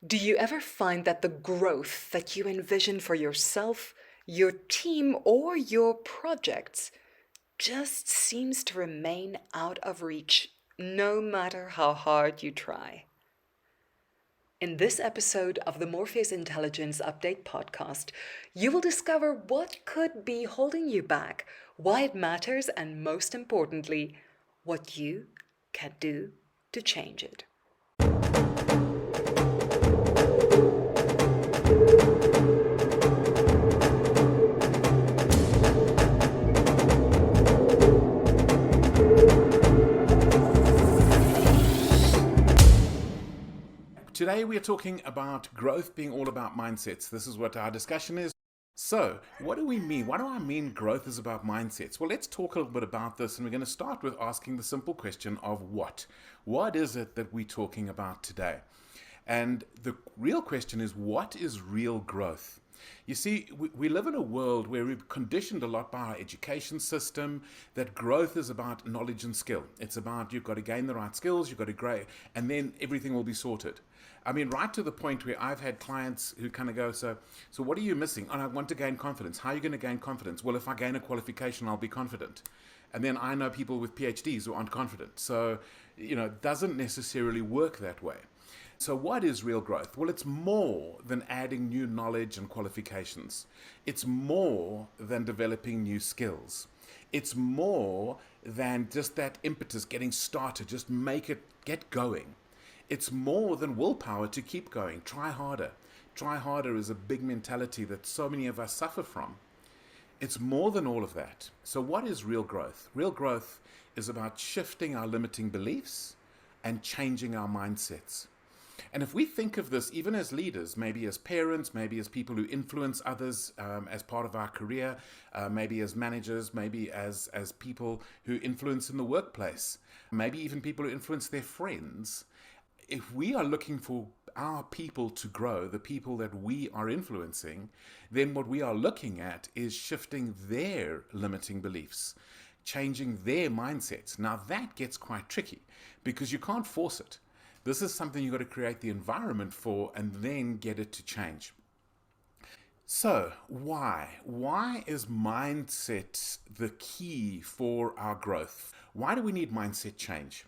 Do you ever find that the growth that you envision for yourself, your team, or your projects just seems to remain out of reach no matter how hard you try? In this episode of the Morpheus Intelligence Update Podcast, you will discover what could be holding you back, why it matters, and most importantly, what you can do to change it. Today we are talking about growth being all about mindsets. This is what our discussion is. So, what do we mean? What do I mean growth is about mindsets? Well, let's talk a little bit about this, and we're going to start with asking the simple question of what? What is it that we're talking about today? And the real question is, what is real growth? You see, we live in a world where we've conditioned a lot by our education system that growth is about knowledge and skill. It's about you've got to gain the right skills, you've got to grow, and then everything will be sorted. I mean, right to the point where I've had clients who kind of go, so what are you missing? And I want to gain confidence. How are you going to gain confidence? Well, if I gain a qualification, I'll be confident. And then I know people with PhDs who aren't confident. So, it doesn't necessarily work that way. So what is real growth? Well, it's more than adding new knowledge and qualifications. It's more than developing new skills. It's more than just that impetus, getting started, just get going. It's more than willpower to keep going. Try harder. Try harder is a big mentality that so many of us suffer from. It's more than all of that. So what is real growth? Real growth is about shifting our limiting beliefs and changing our mindsets. And if we think of this even as leaders, maybe as parents, maybe as people who influence others as part of our career, maybe as managers, maybe as people who influence in the workplace, maybe even people who influence their friends, if we are looking for our people to grow, the people that we are influencing, then what we are looking at is shifting their limiting beliefs, changing their mindsets. Now that gets quite tricky because you can't force it. This is something you've got to create the environment for and then get it to change. So, why? Why is mindset the key for our growth? Why do we need mindset change?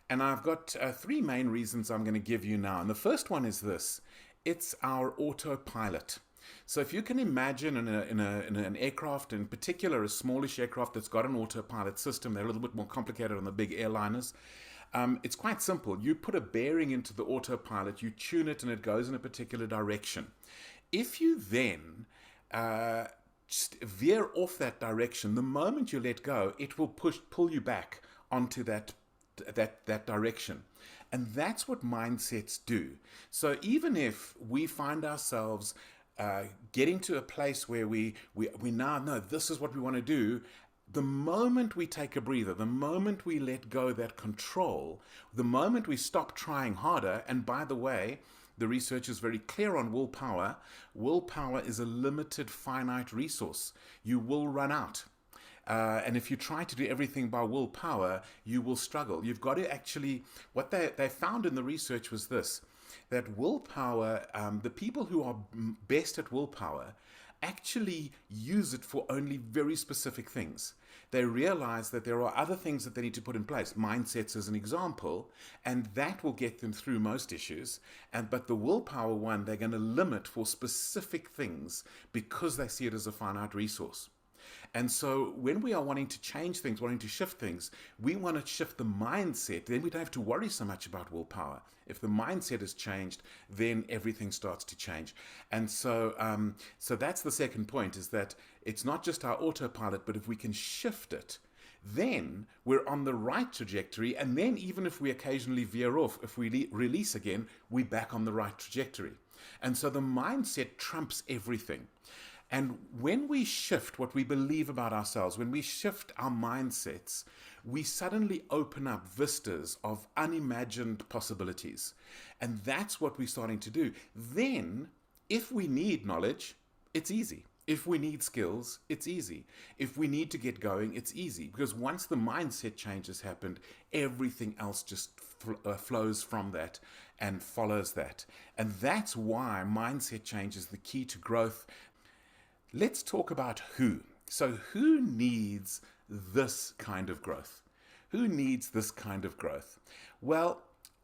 And I've got three main reasons I'm going to give you now. And the first one is this. It's our autopilot. So if you can imagine in an aircraft, in particular a smallish aircraft that's got an autopilot system, they're a little bit more complicated on the big airliners. It's quite simple. You put a bearing into the autopilot, you tune it, and it goes in a particular direction. If you then just veer off that direction, the moment you let go, it will pull you back onto that direction. And that's what mindsets do. So even if we find ourselves getting to a place where we now know this is what we want to do, the moment we take a breather, the moment we let go that control, the moment we stop trying harder, and by the way, the research is very clear on willpower. Willpower is a limited, finite resource. You will run out. And if you try to do everything by willpower, you will struggle. You've got to actually, what they found in the research was this, that willpower, the people who are best at willpower actually use it for only very specific things. They realize that there are other things that they need to put in place, mindsets as an example, and that will get them through most issues. But the willpower one, they're going to limit for specific things because they see it as a finite resource. And so when we are wanting to change things, wanting to shift things, we want to shift the mindset. Then we don't have to worry so much about willpower. If the mindset is changed, then everything starts to change. And so that's the second point, is that it's not just our autopilot, but if we can shift it, then we're on the right trajectory. And then even if we occasionally veer off, if we release again, we're back on the right trajectory. And so the mindset trumps everything. And when we shift what we believe about ourselves, when we shift our mindsets, we suddenly open up vistas of unimagined possibilities. And that's what we're starting to do. Then, if we need knowledge, it's easy. If we need skills, it's easy. If we need to get going, it's easy. Because once the mindset change has happened, everything else just flows from that and follows that. And that's why mindset change is the key to growth. Let's talk about who. So who needs this kind of growth? Who needs this kind of growth? Well,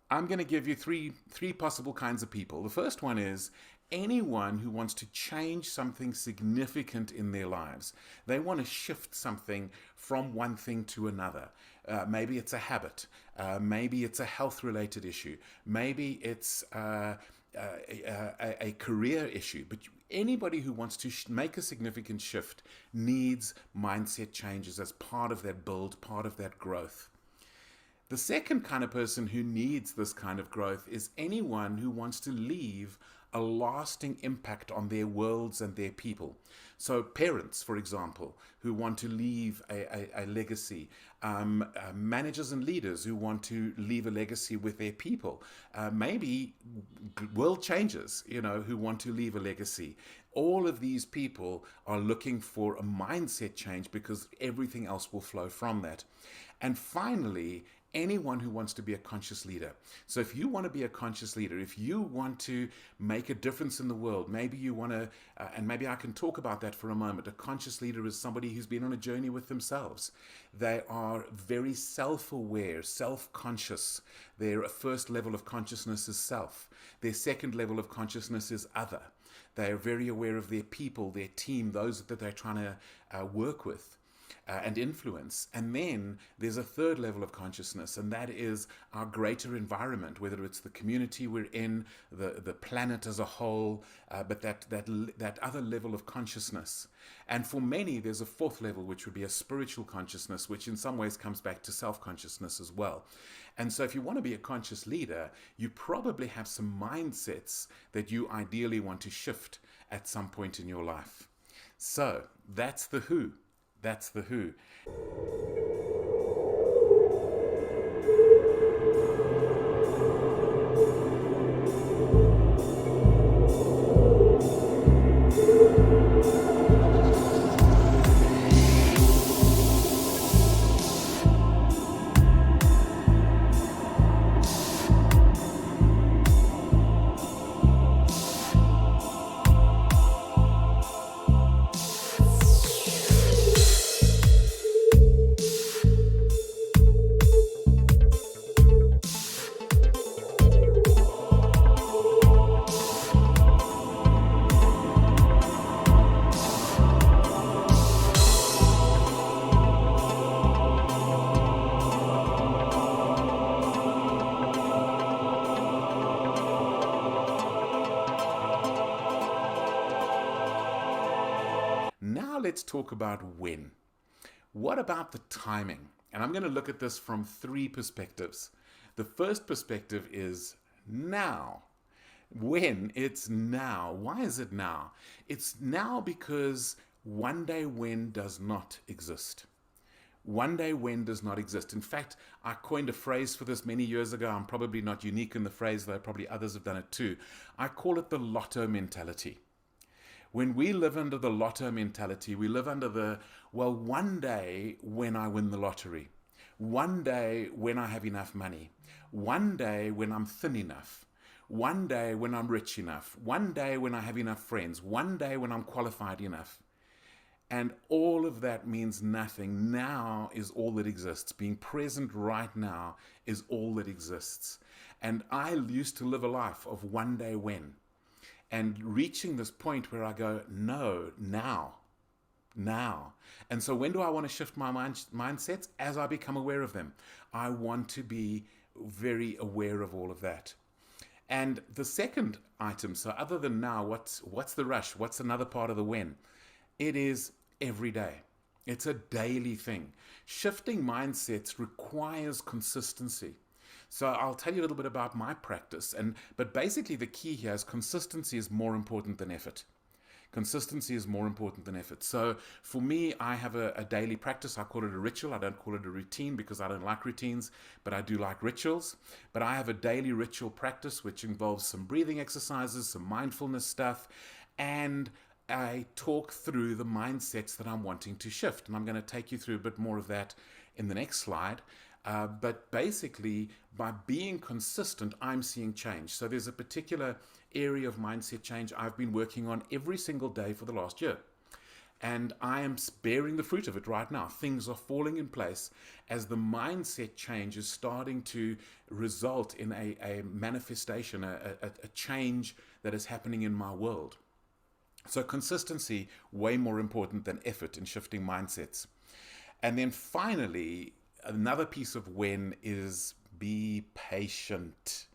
I'm going to give you three possible kinds of people. The first one is anyone who wants to change something significant in their lives. They want to shift something from one thing to another. Maybe it's a habit. Maybe it's a health-related issue. Maybe it's a career issue. But anybody who wants to make a significant shift needs mindset changes as part of that build, part of that growth. The second kind of person who needs this kind of growth is anyone who wants to leave a lasting impact on their worlds and their people. So parents, for example, who want to leave a legacy, managers and leaders who want to leave a legacy with their people, maybe world changers, who want to leave a legacy. All of these people are looking for a mindset change because everything else will flow from that. And finally, anyone who wants to be a conscious leader. So if you want to be a conscious leader, if you want to make a difference in the world, maybe you want to, and maybe I can talk about that for a moment. A conscious leader is somebody who's been on a journey with themselves. They are very self-aware, self-conscious. Their first level of consciousness is self. Their second level of consciousness is other. They are very aware of their people, their team, those that they're trying to work with. And influence. And then there's a third level of consciousness, and that is our greater environment, whether it's the community we're in, the planet as a whole, but that other level of consciousness. And for many, there's a fourth level, which would be a spiritual consciousness, which in some ways comes back to self-consciousness as well. And so if you want to be a conscious leader, you probably have some mindsets that you ideally want to shift at some point in your life. So that's the who. That's the who. Now let's talk about when. What about the timing? And I'm going to look at this from three perspectives. The first perspective is now. When? It's now. Why is it now? It's now because one day when does not exist. One day when does not exist. In fact, I coined a phrase for this many years ago. I'm probably not unique in the phrase, though probably others have done it too. I call it the lotto mentality. When we live under the lotto mentality, we live under one day when I win the lottery, one day when I have enough money, one day when I'm thin enough, one day when I'm rich enough, one day when I have enough friends, one day when I'm qualified enough. And all of that means nothing. Now is all that exists. Being present right now is all that exists. And I used to live a life of one day when. And reaching this point where I go, no, now. And so when do I want to shift my mindsets? As I become aware of them. I want to be very aware of all of that. And the second item, so other than now, what's the rush? What's another part of the when? It is every day. It's a daily thing. Shifting mindsets requires consistency. So I'll tell you a little bit about my practice, but basically the key here is consistency is more important than effort. Consistency is more important than effort. So for me, I have a daily practice. I call it a ritual. I don't call it a routine because I don't like routines, but I do like rituals. But I have a daily ritual practice which involves some breathing exercises, some mindfulness stuff, and I talk through the mindsets that I'm wanting to shift. And I'm going to take you through a bit more of that in the next slide. But basically, by being consistent, I'm seeing change. So there's a particular area of mindset change I've been working on every single day for the last year. And I am bearing the fruit of it right now. Things are falling in place as the mindset change is starting to result in a manifestation, a change that is happening in my world. So consistency, way more important than effort in shifting mindsets. And then finally, another piece of when is be patient.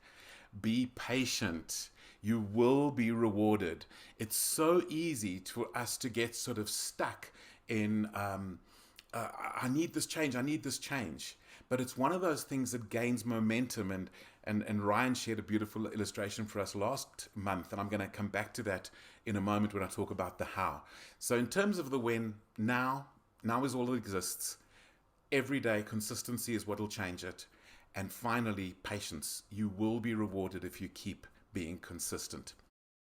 Be patient. You will be rewarded. It's so easy for us to get sort of stuck in, I need this change, I need this change. But it's one of those things that gains momentum. And Ryan shared a beautiful illustration for us last month. And I'm going to come back to that in a moment when I talk about the how. So in terms of the when, now is all that exists. Every day, consistency is what will change it. And finally, patience. You will be rewarded if you keep being consistent.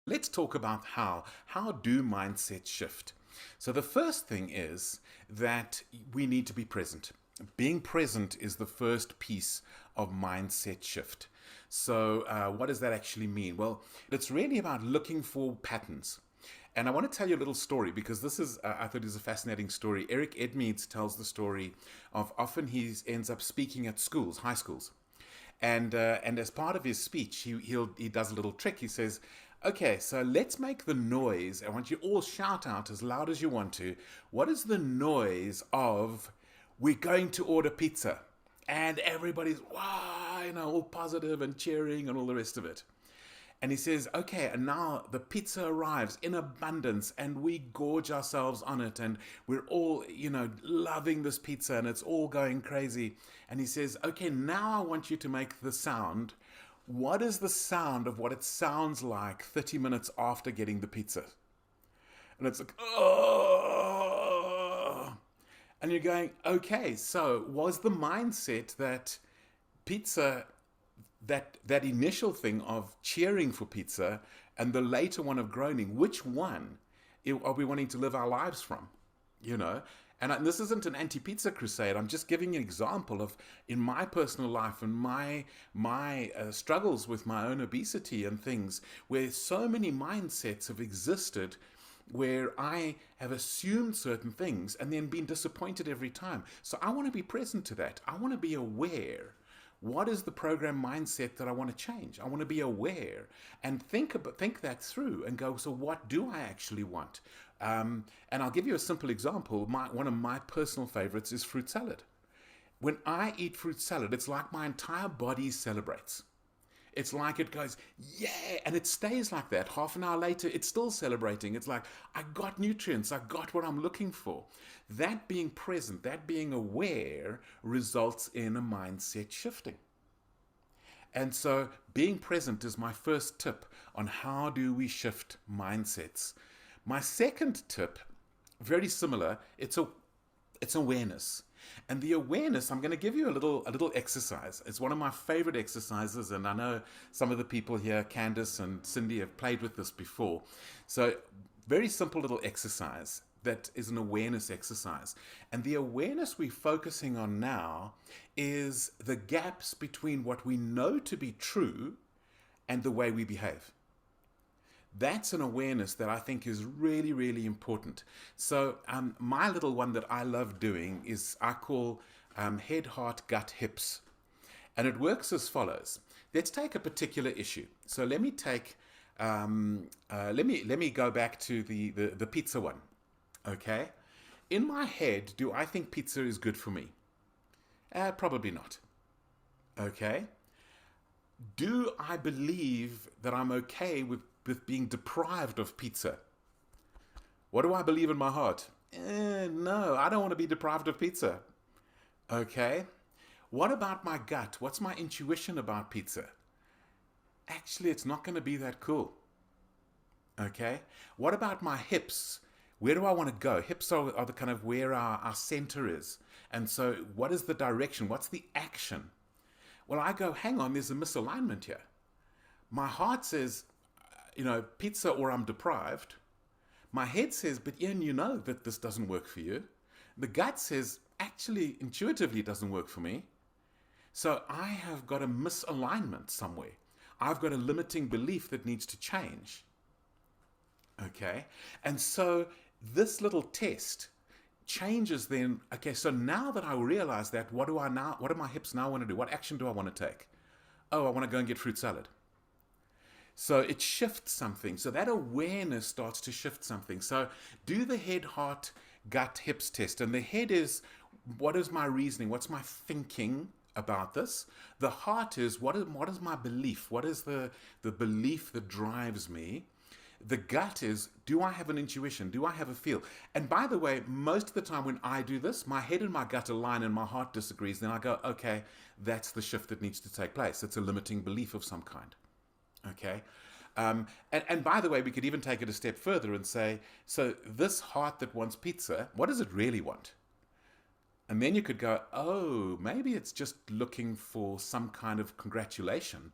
Let's talk about how. How do mindsets shift? So the first thing is that we need to be present. Being present is the first piece of mindset shift. So what does that actually mean? Well, it's really about looking for patterns. And I want to tell you a little story because this is, I thought it was a fascinating story. Eric Edmeades tells the story of often he ends up speaking at schools, high schools. And as part of his speech, he does a little trick. He says, okay, so let's make the noise. I want you all shout out as loud as you want to. What is the noise of we're going to order pizza? And everybody's, wow, all positive and cheering and all the rest of it. And he says, okay, and now the pizza arrives in abundance and we gorge ourselves on it and we're all, loving this pizza and it's all going crazy. And he says, okay, now I want you to make the sound. What is the sound of what it sounds like 30 minutes after getting the pizza? And it's like, oh. And you're going, okay, so was the mindset that pizza, that initial thing of cheering for pizza and the later one of groaning, which one are we wanting to live our lives from? And this isn't an anti-pizza crusade. I'm just giving an example of in my personal life and my struggles with my own obesity and things where so many mindsets have existed where I have assumed certain things and then been disappointed every time. So I want to be present to that. I want to be aware. What is the program mindset that I want to change? I want to be aware and think that through and go, so what do I actually want? And I'll give you a simple example. One of my personal favorites is fruit salad. When I eat fruit salad, it's like my entire body celebrates. It's like it goes, yeah, and it stays like that. Half an hour later, it's still celebrating. It's like, I got nutrients. I got what I'm looking for. That being present, that being aware results in a mindset shifting. And so being present is my first tip on how do we shift mindsets. My second tip, very similar, it's awareness. And the awareness, I'm going to give you a little exercise. It's one of my favorite exercises, and I know some of the people here, Candace and Cindy, have played with this before. So very simple little exercise that is an awareness exercise. And the awareness we're focusing on now is the gaps between what we know to be true and the way we behave. That's an awareness that I think is really, really important. So my little one that I love doing is I call head, heart, gut, hips. And it works as follows. Let's take a particular issue. So let me take, let me go back to the pizza one. Okay. In my head, do I think pizza is good for me? Probably not. Okay. Do I believe that I'm okay with being deprived of pizza? What do I believe in my heart? No, I don't want to be deprived of pizza. Okay. What about my gut? What's my intuition about pizza? Actually, it's not going to be that cool. Okay. What about my hips? Where do I want to go? Hips are the kind of where our center is. And so what is the direction? What's the action? Well, I go, hang on, there's a misalignment here. My heart says, pizza or I'm deprived. My head says, but Ian, you know that this doesn't work for you. The gut says, actually, intuitively, it doesn't work for me. So I have got a misalignment somewhere. I've got a limiting belief that needs to change. Okay? And so this little test changes then. Okay, so now that I realize that, what do my hips now want to do? What action do I want to take? Oh, I want to go and get fruit salad. So it shifts something. So that awareness starts to shift something. So do the head, heart, gut, hips test. And the head is, what is my reasoning? What's my thinking about this? The heart is, what is my belief? What is the belief that drives me? The gut is, do I have an intuition? Do I have a feel? And by the way, most of the time when I do this, my head and my gut align and my heart disagrees. Then I go, okay, that's the shift that needs to take place. It's a limiting belief of some kind. Okay. And by the way, we could even take it a step further and say, so this heart that wants pizza, what does it really want? And then you could go, oh, maybe it's just looking for some kind of congratulation.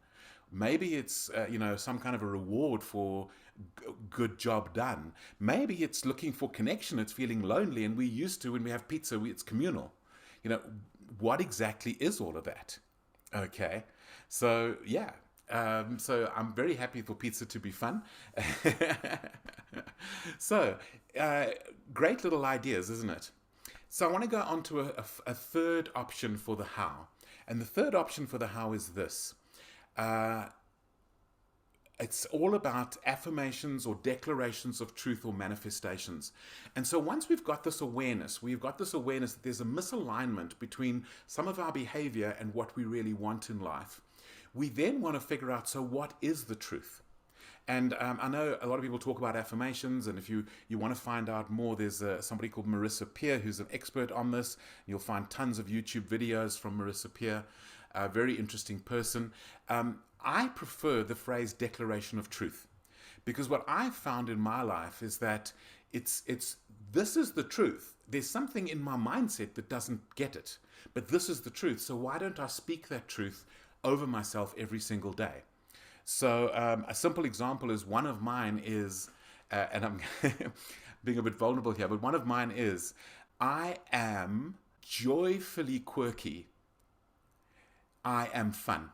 Maybe it's, some kind of a reward for good job done. Maybe it's looking for connection. It's feeling lonely. And we used to, when we have pizza, it's communal. What exactly is all of that? Okay. So, yeah. So I'm very happy for pizza to be fun. So, great little ideas, isn't it? So I want to go on to a third option for the how. And the third option for the how is this. It's all about affirmations or declarations of truth or manifestations. And so once we've got this awareness that there's a misalignment between some of our behavior and what we really want in life, we then want to figure out, so what is the truth? And I know a lot of people talk about affirmations, and if you want to find out more, there's somebody called Marissa Peer who's an expert on this. You'll find tons of YouTube videos from Marissa Peer, a very interesting person. I prefer the phrase declaration of truth, because what I've found in my life is that it's this is the truth. There's something in my mindset that doesn't get it, but this is the truth. So why don't I speak that truth over myself every single day? So a simple example is, one of mine is, and I'm being a bit vulnerable here, but one of mine is, I am joyfully quirky. I am fun.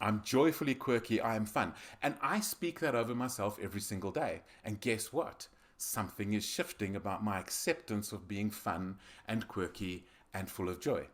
I'm joyfully quirky. I am fun. And I speak that over myself every single day. And guess what? Something is shifting about my acceptance of being fun and quirky and full of joy.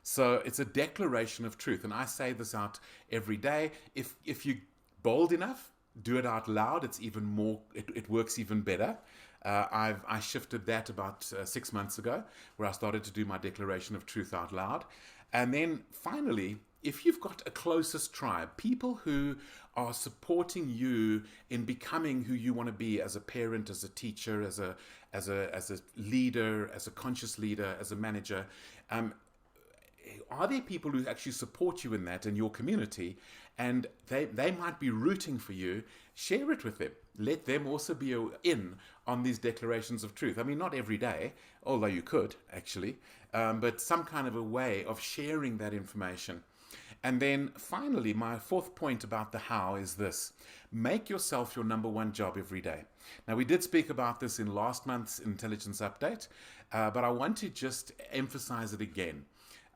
So it's a declaration of truth. And I say this out every day. If you're bold enough, do it out loud. It's even more, it works even better. I shifted that about 6 months ago, where I started to do my declaration of truth out loud. And then finally, if you've got a closest tribe, people who are supporting you in becoming who you want to be as a parent, as a teacher, as a leader, as a conscious leader, as a manager, are there people who actually support you in that in your community, and they might be rooting for you? Share it with them. Let them also be in on these declarations of truth. I mean, not every day, although you could actually, but some kind of a way of sharing that information. And then finally, my fourth point about the how is this: make yourself your number one job every day. Now, we did speak about this in last month's Intelligence Update, but I want to just emphasize it again.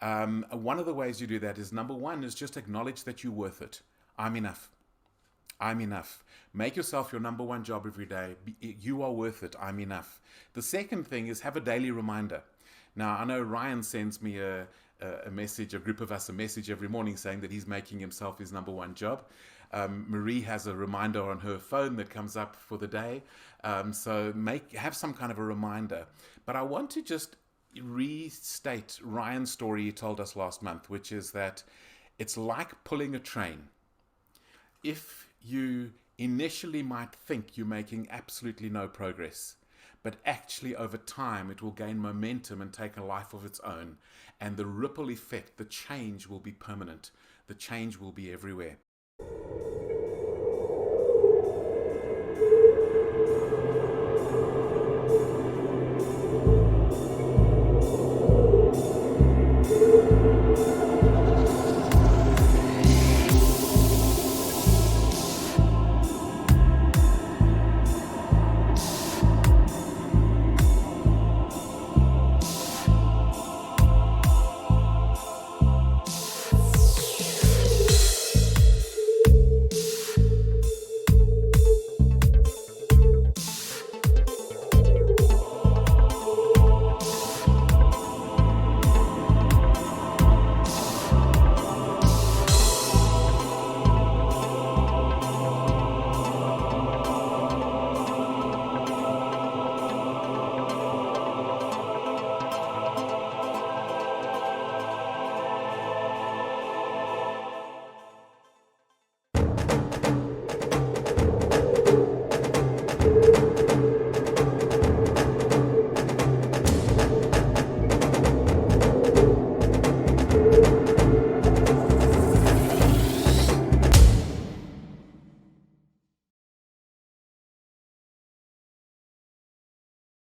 One of the ways you do that is, number one, is just acknowledge that you're worth it. I'm enough. I'm enough. Make yourself your number one job every day. You are worth it. I'm enough. The second thing is, have a daily reminder. Now, I know Ryan sends me a message, a group of us a message every morning saying that he's making himself his number one job. Marie has a reminder on her phone that comes up for the day. So have some kind of a reminder. But I want to just restate Ryan's story he told us last month, which is that it's like pulling a train. If you initially might think you're making absolutely no progress, but actually over time it will gain momentum and take a life of its own, and the ripple effect, the change will be permanent. The change will be everywhere.